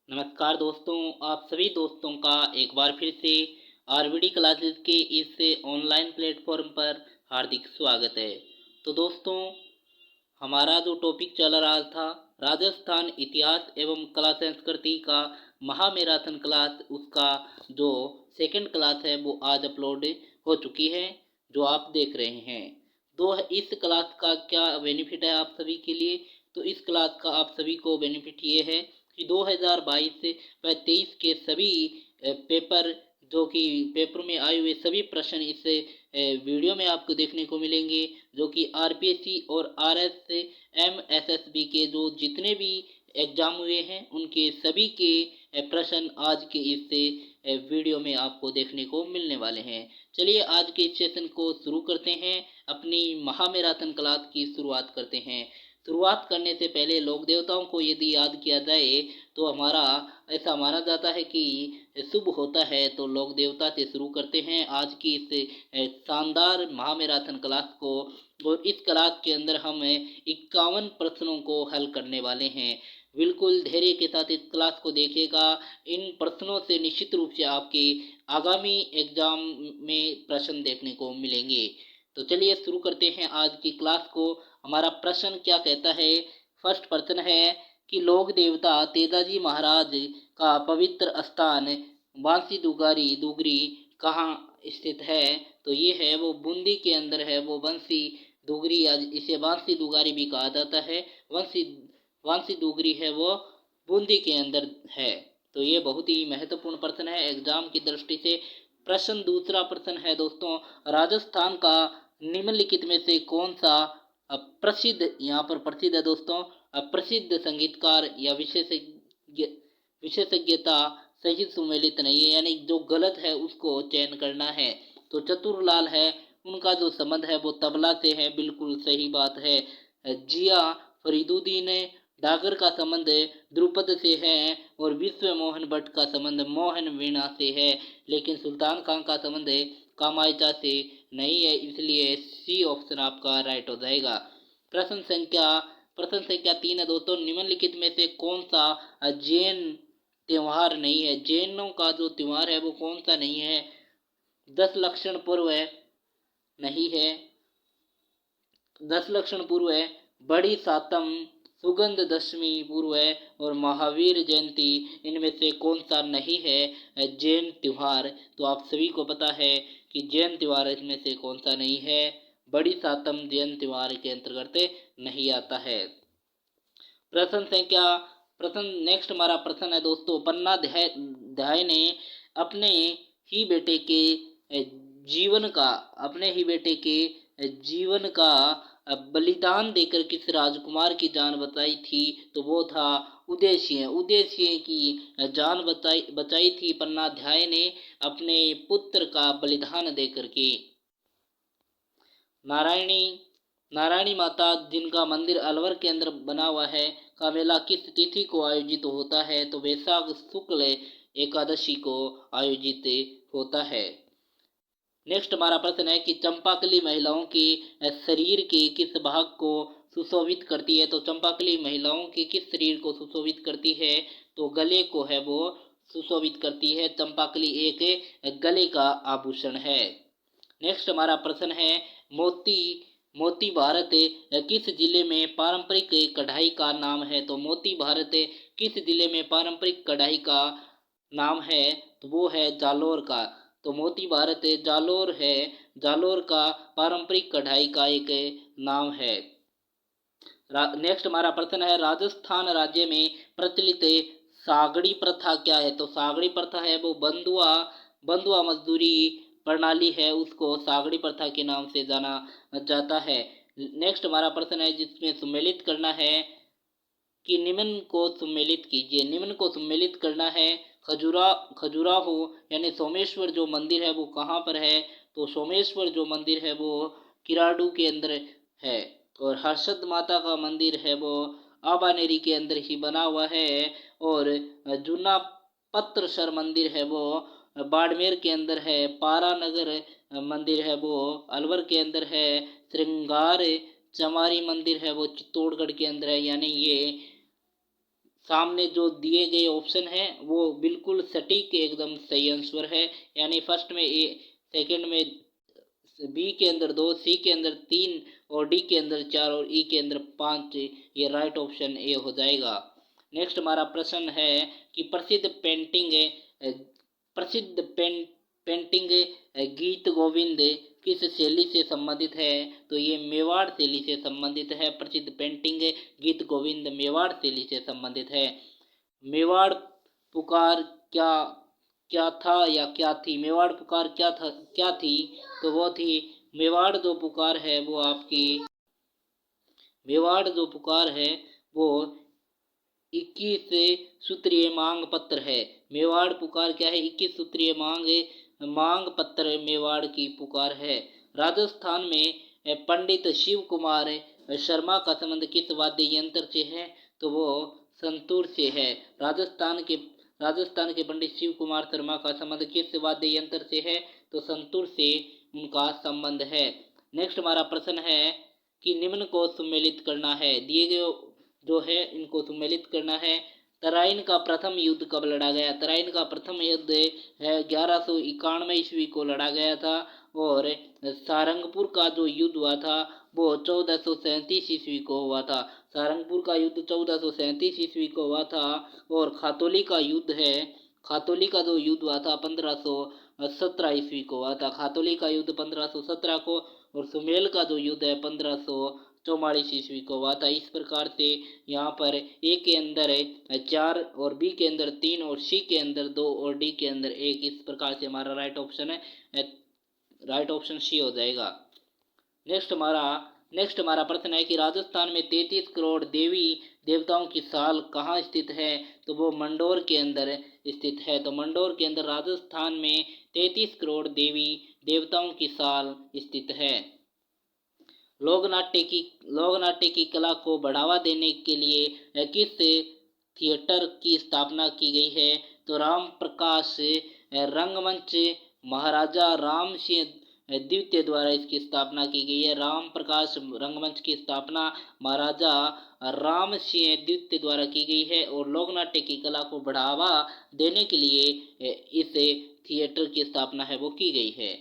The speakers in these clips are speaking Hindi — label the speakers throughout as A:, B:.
A: नमस्कार दोस्तों, आप सभी दोस्तों का एक बार फिर से आरवीडी क्लासेस के इस ऑनलाइन प्लेटफॉर्म पर हार्दिक स्वागत है। तो दोस्तों, हमारा जो टॉपिक चल रहा था राजस्थान इतिहास एवं कला संस्कृति का महामैराथन क्लास, उसका जो सेकंड क्लास है वो आज अपलोड हो चुकी है, जो आप देख रहे हैं। तो इस क्लास का क्या बेनिफिट है आप सभी के लिए? तो इस क्लास का आप सभी को बेनिफिट ये है कि 2022 व 23 के सभी पेपर, जो कि पेपर में आए हुए सभी प्रश्न इस वीडियो में आपको देखने को मिलेंगे, जो कि आरपीएससी और आरएसएमएसएसबी के जो जितने भी एग्जाम हुए हैं उनके सभी के प्रश्न आज के इस वीडियो में आपको देखने को मिलने वाले हैं। चलिए आज के इस सेशन को शुरू करते हैं, अपनी महामैराथन क्लास की शुरुआत करते हैं। शुरुआत करने से पहले लोक देवताओं को यदि याद किया जाए तो हमारा ऐसा माना जाता है कि शुभ होता है, तो लोक देवता से शुरू करते हैं आज की इस शानदार महामैराथन क्लास को। और इस क्लास के अंदर हम 51 प्रश्नों को हल करने वाले हैं। बिल्कुल धैर्य के साथ इस क्लास को देखिएगा। इन प्रश्नों से निश्चित रूप से आपके आगामी एग्जाम में प्रश्न देखने को मिलेंगे। तो चलिए शुरू करते हैं आज की क्लास को। हमारा प्रश्न क्या कहता है? फर्स्ट प्रश्न है कि लोक देवता तेजाजी महाराज का पवित्र स्थान बांसी दुगारी दुगरी कहाँ स्थित है? तो ये है वो बूंदी के अंदर है, वो बंसी दुगरी, या इसे बांसी दुगारी भी कहा जाता है। बंसी बांसी दुगरी है वो बूंदी के अंदर है। तो ये बहुत ही महत्वपूर्ण प्रश्न है एग्जाम की दृष्टि से। प्रश्न दूसरा प्रश्न है दोस्तों, राजस्थान का निम्नलिखित में से कौन सा प्रसिद्ध, यहाँ पर प्रसिद्ध है दोस्तों, प्रसिद्ध संगीतकार या विशेषज्ञता सही सुमेलित नहीं है, यानी जो गलत है उसको चयन करना है। तो चतुरलाल है, उनका जो संबंध है वो तबला से है, बिल्कुल सही बात है। जिया फरीदुद्दीन डागर का संबंध द्रुपद से है, और विश्व मोहन भट्ट का संबंध मोहन वीणा से है। लेकिन सुल्तान खान का संबंध कामायचा से नहीं है, इसलिए सी ऑप्शन आपका राइट हो जाएगा। प्रश्न संख्या 3 है दोस्तों, निम्नलिखित में से कौन सा जैन त्योहार नहीं है? जैनों का जो त्योहार है वो कौन सा नहीं है? 10 लक्षण पूर्व है, नहीं है। 10 लक्षण पूर्व है, बड़ी सातम, सुगंध दशमी पूर्व है, और महावीर जयंती, इनमें से कौन सा नहीं है जैन त्योहार? तो आप सभी को पता है कि जैन त्योहार इसमें से कौन सा नहीं है, बड़ी सातम जैन त्योहार के अंतर्गत नहीं आता है। प्रश्न संख्या प्रश्न नेक्स्ट हमारा प्रश्न है दोस्तों, पन्ना ध्याय ने अपने ही बेटे के जीवन का अपने ही बेटे के जीवन का बलिदान देकर किस राजकुमार की जान बचाई थी? तो वो था उदयसिंह। उदयसिंह की जान बचाई थी पन्नाध्याय ने अपने पुत्र का बलिदान देकर के। नारायणी नारायणी माता, जिनका मंदिर अलवर के अंदर बना हुआ है, का मेला किस तिथि को आयोजित होता है? तो वैशाख शुक्ल एकादशी को आयोजित होता है। नेक्स्ट हमारा प्रश्न है कि चंपाकली महिलाओं के शरीर के किस भाग को सुशोभित करती है? तो चंपाकली महिलाओं के किस शरीर को सुशोभित करती है? तो गले को है वो सुशोभित करती है। चंपाकली एक गले का आभूषण है। नेक्स्ट हमारा प्रश्न है, मोती मोती भारत किस जिले में पारंपरिक कढ़ाई का नाम है? तो मोती भारत किस जिले में पारंपरिक कढ़ाई का नाम है? तो वो है जालोर का। तो मोती भारत जालोर है, जालोर का पारंपरिक कढ़ाई का एक नाम है। नेक्स्ट हमारा प्रश्न है, राजस्थान राज्य में प्रचलित सागड़ी प्रथा क्या है? तो सागड़ी प्रथा है वो बंधुआ बंधुआ मजदूरी प्रणाली है, उसको सागड़ी प्रथा के नाम से जाना जाता है। नेक्स्ट हमारा प्रश्न है जिसमें सम्मिलित करना है कि निम्न को सम्मिलित कीजिए। निम्न को सम्मिलित करना है, खजुराहो यानी सोमेश्वर जो मंदिर है वो कहाँ पर है? तो सोमेश्वर जो मंदिर है वो किराडू के अंदर है। और हर्षद माता का मंदिर है वो आबानेरी के अंदर ही बना हुआ है। और जूना पत्रसर मंदिर है वो बाड़मेर के अंदर है। पारानगर मंदिर है वो अलवर के अंदर है। श्रृंगार चमारी मंदिर है वो चित्तौड़गढ़ के अंदर है। यानी ये सामने जो दिए गए ऑप्शन हैं वो बिल्कुल सटीक एकदम सही आंसर है। यानी फर्स्ट में ए, सेकंड में बी के अंदर 2, सी के अंदर 3 और डी के अंदर 4 और ई के अंदर 5, ये राइट ऑप्शन ए हो जाएगा। नेक्स्ट हमारा प्रश्न है कि प्रसिद्ध पेंटिंग गीत गोविंद किस शैली से संबंधित है? तो ये मेवाड़ शैली से संबंधित है। प्रसिद्ध पेंटिंग गीत गोविंद मेवाड़ शैली से संबंधित है। मेवाड़ पुकार क्या क्या था या क्या थी? मेवाड़ पुकार क्या थी? तो वो थी मेवाड़ जो पुकार है वो आपकी मेवाड़ जो पुकार है वो 21 सूत्रीय मांग पत्र है। मेवाड़ पुकार क्या है? 21 सूत्रीय मांग पत्र मेवाड़ की पुकार है। राजस्थान में पंडित शिव कुमार शर्मा का संबंध किस वाद्य यंत्र से है? तो वो संतूर से है। राजस्थान के पंडित शिव कुमार शर्मा का संबंध किस वाद्य यंत्र से है? तो संतूर से उनका संबंध है। नेक्स्ट हमारा प्रश्न है कि निम्न को सम्मिलित करना है। दिए गए जो है इनको सम्मिलित करना है। तराइन का प्रथम युद्ध कब लड़ा गया? तराइन का प्रथम युद्ध है 1191 ईस्वी को लड़ा गया था। और सारंगपुर का जो युद्ध हुआ था वो 1437 ईस्वी को हुआ था। सारंगपुर का युद्ध 1437 ईस्वी को हुआ था। और खातोली का जो युद्ध हुआ था 1517 ईस्वी को हुआ था। खातोली का युद्ध 1517 को और सुमेल का जो युद्ध है 1544 ईस्वी को हुआ था। इस प्रकार से यहाँ पर ए के अंदर 4 और बी के अंदर 3 और सी के अंदर 2 और डी के अंदर 1। इस प्रकार से हमारा राइट ऑप्शन है, राइट ऑप्शन सी हो जाएगा। नेक्स्ट हमारा प्रश्न है कि राजस्थान में 33 करोड़ देवी देवताओं की साल कहाँ स्थित है? तो वो मंडोर के अंदर स्थित है। तो मंडोर के अंदर राजस्थान में 33 करोड़ देवी देवताओं की साल स्थित है। लोक नाट्य की कला को बढ़ावा देने के लिए किस थिएटर की स्थापना की गई है? तो राम प्रकाश रंगमंच महाराजा राम सिंह द्वितीय द्वारा इसकी स्थापना की गई है। राम प्रकाश रंगमंच की स्थापना महाराजा राम सिंह द्वितीय द्वारा की गई है। और लोक नाट्य की कला को बढ़ावा देने के लिए इस थिएटर की स्थापना है वो की गई है।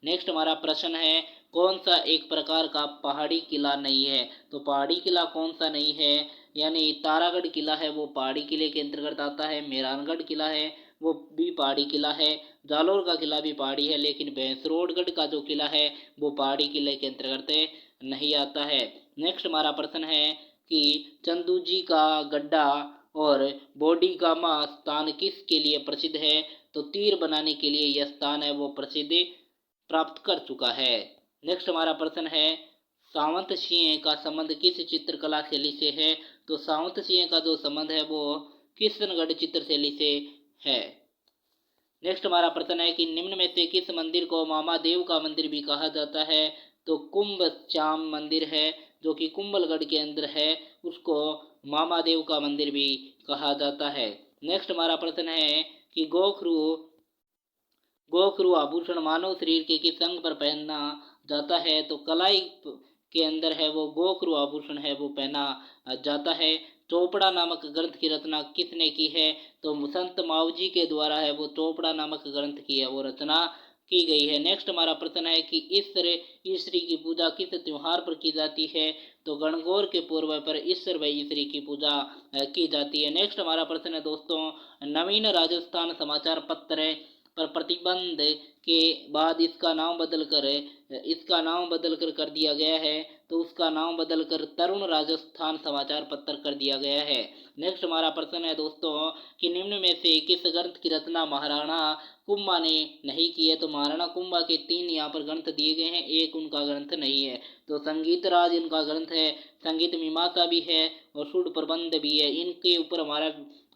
A: नेक्स्ट हमारा प्रश्न है कौन सा एक प्रकार का पहाड़ी किला नहीं है? तो पहाड़ी किला कौन सा नहीं है? यानी तारागढ़ किला है वो पहाड़ी किले के अंतर्गत आता है। मेहरानगढ़ किला है वो भी पहाड़ी किला है। जालोर का किला भी पहाड़ी है, लेकिन भैंसरोडगढ़ का जो किला है वो पहाड़ी किले के अंतर्गत नहीं आता है। नेक्स्ट हमारा प्रश्न है कि चंदू जी का गड्ढा और बोडीगामा स्थान किसके लिए प्रसिद्ध है? तो तीर बनाने के लिए यह स्थान है वो प्रसिद्धि प्राप्त कर चुका है। नेक्स्ट हमारा प्रश्न है सावंत सिंह का संबंध किस चित्रकला शैली से है? तो सावंत सिंह का जो संबंध है वो किशनगढ़ चित्र शैली से है। नेक्स्ट हमारा प्रश्न है कि निम्न में से किस मंदिर को मामा देव का मंदिर भी कहा जाता है? तो कुंभ श्याम मंदिर है जो कि कुंभलगढ़ के अंदर है, उसको मामा देव का मंदिर भी कहा जाता है। नेक्स्ट हमारा प्रश्न है कि गोखरू आभूषण मानव शरीर के किस अंग पर पहना जाता है? तो कलाई के अंदर है वो गोखरू आभूषण है वो पहना जाता है। चोपड़ा नामक ग्रंथ की रचना किसने की है? तो संत मावजी के द्वारा है वो चोपड़ा नामक ग्रंथ की है वो रचना की गई है। नेक्स्ट हमारा प्रश्न है कि ईश्वरी की पूजा किस त्योहार पर की जाती है? तो गणगौर के पूर्व पर ईश्वर व ईश्वरी की पूजा की जाती है। नेक्स्ट हमारा प्रश्न है दोस्तों नवीन राजस्थान समाचार पत्र पर प्रतिबंध के बाद इसका नाम बदलकर कर दिया गया है, तो उसका नाम बदलकर तरुण राजस्थान समाचार पत्र कर दिया गया है। नेक्स्ट हमारा प्रश्न है दोस्तों कि निम्न में से किस ग्रंथ की रचना महाराणा कुंभा ने नहीं की है? तो महाराणा कुंभा के 3 यहाँ पर ग्रंथ दिए गए हैं, एक उनका ग्रंथ नहीं है। तो संगीत राज इनका ग्रंथ है, संगीत मीमांसा भी है और सुर प्रबंध भी है। इनके ऊपर हमारा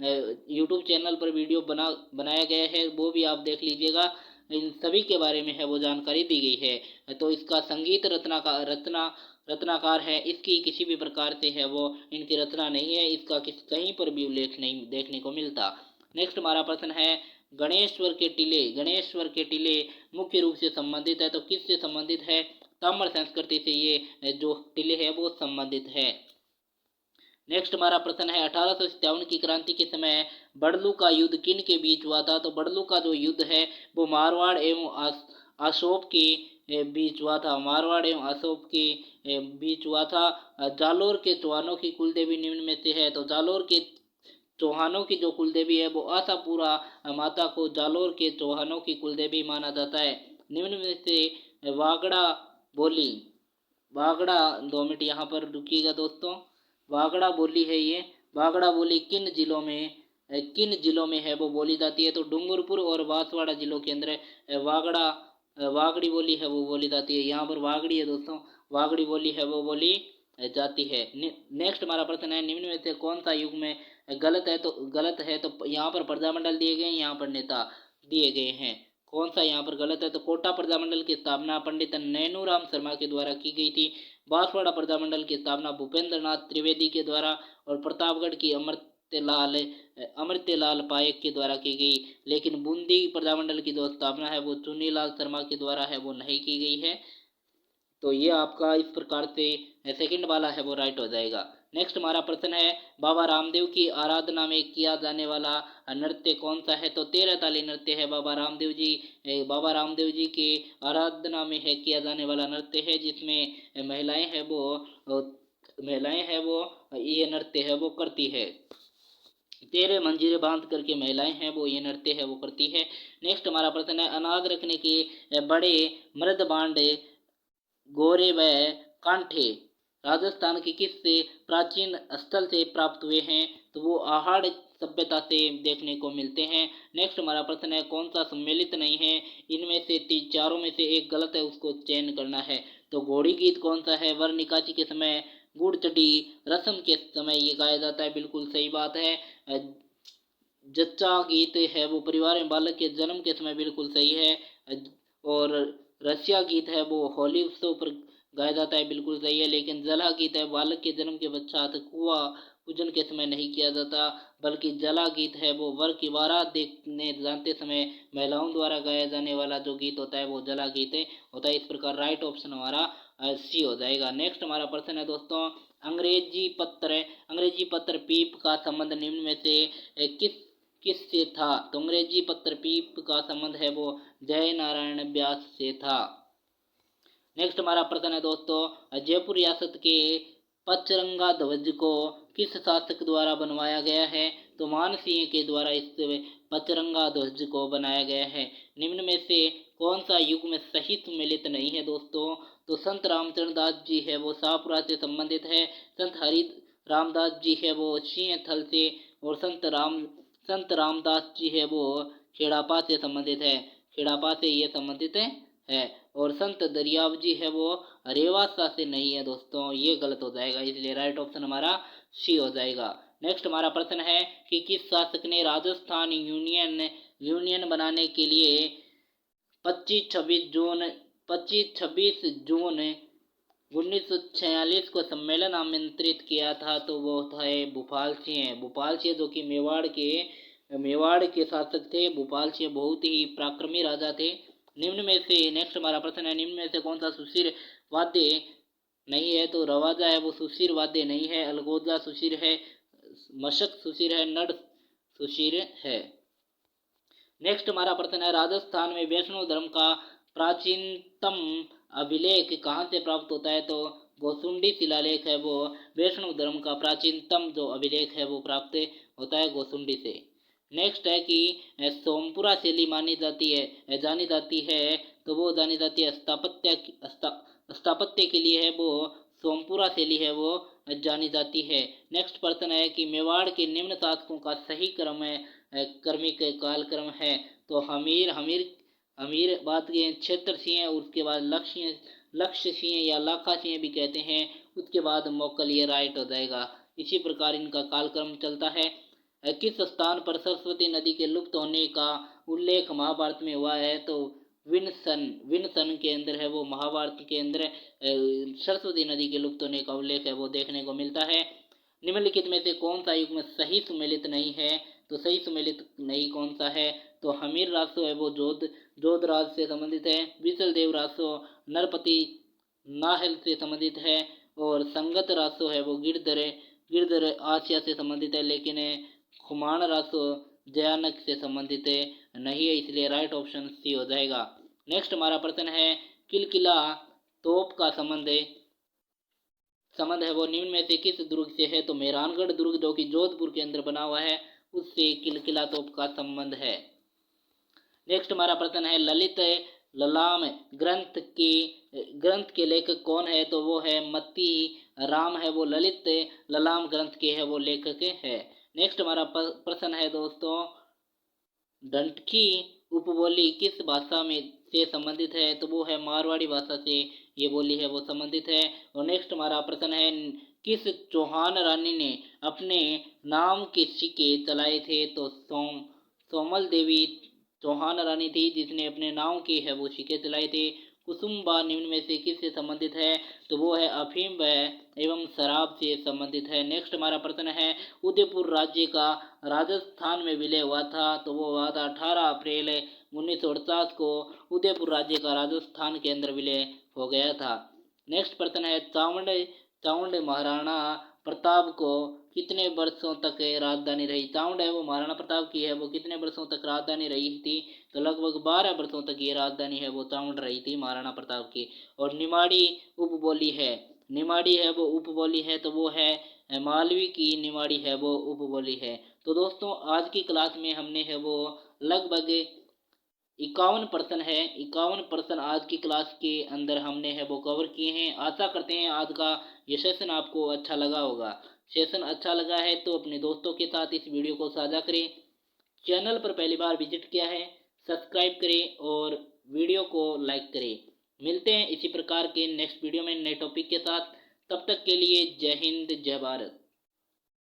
A: यूट्यूब चैनल पर वीडियो बनाया गया है, वो भी आप देख लीजिएगा। इन सभी के बारे में है वो जानकारी दी गई है। तो इसका संगीत रत्नाकार है, इसकी किसी भी प्रकार से है वो इनकी रचना नहीं है, इसका कहीं पर भी उल्लेख नहीं देखने को मिलता। नेक्स्ट हमारा प्रश्न है गणेश्वर के टीले मुख्य रूप से संबंधित है, तो किससे संबंधित है? ताम्र संस्कृति से ये जो टीले है वो संबंधित है। नेक्स्ट हमारा प्रश्न है 1857 की क्रांति के समय बड़लू का युद्ध किन के बीच हुआ था? तो बड़लू का जो युद्ध है वो मारवाड़ एवं अशोक के बीच हुआ था। मारवाड़ एवं अशोक के बीच हुआ था। जालोर के चौहानों की कुलदेवी निम्न में से है? तो जालोर के चौहानों की जो कुलदेवी है वो आशापुरा माता को जालोर के चौहानों की कुलदेवी माना जाता है। निम्न में से वागड़ा बोली, वागड़ा 2 मिनट यहाँ पर रुकिएगा दोस्तों। वागड़ा बोली है ये, वागड़ा बोली किन जिलों में है वो बोली जाती है? तो डूंगरपुर और बांसवाड़ा जिलों के अंदर वागड़ा वागड़ी बोली है वो बोली जाती है। यहाँ पर वागड़ी है दोस्तों, वागड़ी बोली है वो बोली जाती है। नेक्स्ट हमारा प्रश्न है निम्न में से कौन सा युग में गलत है? तो यहाँ पर प्रजामंडल दिए गए हैं, यहाँ पर नेता दिए गए हैं। कौन सा यहाँ पर गलत है? तो कोटा प्रजामंडल की स्थापना पंडित नैनूराम शर्मा के द्वारा की गई थी। बांसवाड़ा प्रजामंडल की स्थापना भूपेंद्र नाथ त्रिवेदी के द्वारा और प्रतापगढ़ की अमृत्यलाल पायक के द्वारा की गई। लेकिन बूंदी प्रजामंडल की जो स्थापना है वो चुन्नीलाल शर्मा के द्वारा है, वो नहीं की गई है। तो ये आपका इस प्रकार से सेकंड वाला है वो राइट हो जाएगा। नेक्स्ट हमारा प्रश्न है बाबा रामदेव की आराधना में किया जाने वाला नृत्य कौन सा है? तो 13 ताली नृत्य है बाबा रामदेव जी के आराधना में है किया जाने वाला नृत्य है, जिसमें महिलाएं हैं वो ये नृत्य है वो करती है। 13 मंजीरें बांध करके महिलाएं हैं वो ये नृत्य है वो करती है। नेक्स्ट हमारा प्रश्न है अनाज रखने के बड़े मृद भांड गोरे व कांठे राजस्थान के किस से प्राचीन स्थल से प्राप्त हुए हैं? तो वो आहड़ सभ्यता से देखने को मिलते हैं। नेक्स्ट हमारा प्रश्न है कौन सा सम्मिलित नहीं है? इनमें से चारों में से एक गलत है, उसको चयन करना है। तो घोड़ी गीत कौन सा है? वर निकासी के समय, गुड़ चढ़ी रस्म के समय ये गाया जाता है, बिल्कुल सही बात है। जच्चा गीत है वो परिवार में बालक के जन्म के समय, बिल्कुल सही है। और रसिया गीत है वो होली उत्सव पर गाया जाता है, बिल्कुल सही है। लेकिन जला गीत है बालक के जन्म के पश्चात कुआं पूजन के समय नहीं किया जाता, बल्कि जला गीत है वो वर की बारात देखने जाते समय महिलाओं द्वारा गाया जाने वाला जो गीत होता है वो जला गीत होता है। इस प्रकार राइट ऑप्शन हमारा सी हो जाएगा। नेक्स्ट हमारा प्रश्न है दोस्तों अंग्रेजी पत्र पीप का संबंध निम्न में से किस से था? तो अंग्रेजी पत्र पीप का संबंध है वो जय नारायण व्यास से था। नेक्स्ट हमारा प्रश्न है दोस्तों जयपुर रियासत के पचरंगा ध्वज को किस शासक द्वारा बनवाया गया है? तो मान सिंह के द्वारा इस पचरंगा ध्वज को बनाया गया है। निम्न में से कौन सा युग में सही सम्मिलित नहीं है दोस्तों? तो संत रामचरण दास जी है वो शाहपुरा से संबंधित है, संत हरि रामदास जी है वो सिंह थल से, और संत रामदास जी है वो खेड़ापा से संबंधित है, खेड़ापा से ये संबंधित है। और संत दरियाव जी है वो रेवासा से नहीं है दोस्तों, ये गलत हो जाएगा, इसलिए राइट ऑप्शन हमारा सी हो जाएगा। नेक्स्ट हमारा प्रश्न है कि किस शासक ने राजस्थान यूनियन बनाने के लिए 25-26 जून 1946 को सम्मेलन आमंत्रित किया था? तो वो था भूपाल सिंह जो कि मेवाड़ के शासक थे। भूपाल सिंह बहुत ही पराक्रमी राजा थे। निम्न में से नेक्स्ट हमारा प्रश्न है निम्न में से कौन सा सुशीर वाद्य नहीं है? तो रवाजा है वो सुशीर वाद्य नहीं है, अलगोजा सुशीर है, मशक सुशीर है, नड सुशीर है। नेक्स्ट हमारा प्रश्न है राजस्थान में वैष्णव धर्म का प्राचीनतम अभिलेख कहाँ से प्राप्त होता है? तो गोसुंडी शिलालेख है वो वैष्णव धर्म का प्राचीनतम जो अभिलेख है वो प्राप्त होता है गोसुंडी से। नेक्स्ट है कि सोमपुरा शैली जानी जाती है, तो वो जानी जाती है स्थापत्य के लिए है वो सोमपुरा शैली है वो जानी जाती है। नेक्स्ट प्रश्न है कि मेवाड़ के निम्न शासकों का सही क्रमिक कालक्रम है? तो हमीर बात के क्षेत्र सिंह, उसके बाद लक्ष्य सिंह या लाखा सिंह भी कहते हैं, उसके बाद मोकल, ये राइट हो जाएगा। इसी प्रकार इनका कालक्रम चलता है। किस स्थान पर सरस्वती नदी के लुप्त होने का उल्लेख महाभारत में हुआ है? तो विनसन के अंदर है वो महाभारत के अंदर सरस्वती नदी के लुप्त होने का उल्लेख है वो देखने को मिलता है। निम्नलिखित में से कौन सा युग में सही सुमेलित नहीं है? तो सही सुमेलित नहीं कौन सा है? तो हमीर रासो है वो जोध राज से संबंधित है, विशल देव रासो नरपति नाहल से संबंधित है, और संगत रासो है वो गिरधर आसिया से संबंधित है, लेकिन खुमान रासो जयानक से संबंधित नहीं है, इसलिए राइट ऑप्शन सी हो जाएगा। नेक्स्ट हमारा प्रश्न है, किलकिला तोप का संबंध है वो निम्न में से किस दुर्ग से है? तो मेहरानगढ़ दुर्ग जो कि जोधपुर के अंदर बना हुआ है, उससे किलकिला तोप का संबंध है। नेक्स्ट हमारा प्रश्न है, ललित ललाम ग्रंथ के लेखक कौन है? तो वो है मत्ती राम है, वो ललित ललाम ग्रंथ के है वो लेखक है। नेक्स्ट हमारा प्रश्न है दोस्तों, डंटकी उपबोली किस भाषा में से संबंधित है? तो वो है मारवाड़ी भाषा से ये बोली है वो संबंधित है। और नेक्स्ट हमारा प्रश्न है, किस चौहान रानी ने अपने नाम के सिक्के चलाए थे? तो सोमल देवी चौहान रानी थी जिसने अपने नाम के है वो सिक्के चलाए थे। कुसुम्बा निम्न में से किससे संबंधित है? तो वो है अफीम एवं शराब से संबंधित है। नेक्स्ट हमारा प्रश्न है, उदयपुर राज्य का राजस्थान में विलय हुआ था? तो वो हुआ था 18 अप्रैल 1948 को उदयपुर राज्य का राजस्थान के अंदर विलय हो गया था। नेक्स्ट प्रश्न है, चावंड महाराणा प्रताप को कितने वर्षों तक राजधानी रही? चावंड है वो महाराणा प्रताप की है वो कितने वर्षों तक राजधानी रही थी? तो लगभग 12 वर्षों तक ये राजधानी है वो चावंड रही थी महाराणा प्रताप की। और निमाड़ी उपबोली है, निमाड़ी है वो उपबोली है, तो वो है मालवी की निमाड़ी है वो उपबोली है। तो दोस्तों आज की क्लास में हमने है वो लगभग 51% है, 51% आज की क्लास के अंदर हमने है वो कवर किए हैं। आशा करते हैं आज का ये सेशन आपको अच्छा लगा होगा। सेशन अच्छा लगा है तो अपने दोस्तों के साथ इस वीडियो को साझा करें। चैनल पर पहली बार विजिट किया है सब्सक्राइब करें और वीडियो को लाइक करें। मिलते हैं इसी प्रकार के नेक्स्ट वीडियो में नए टॉपिक के साथ। तब तक के लिए जय हिंद जय भारत।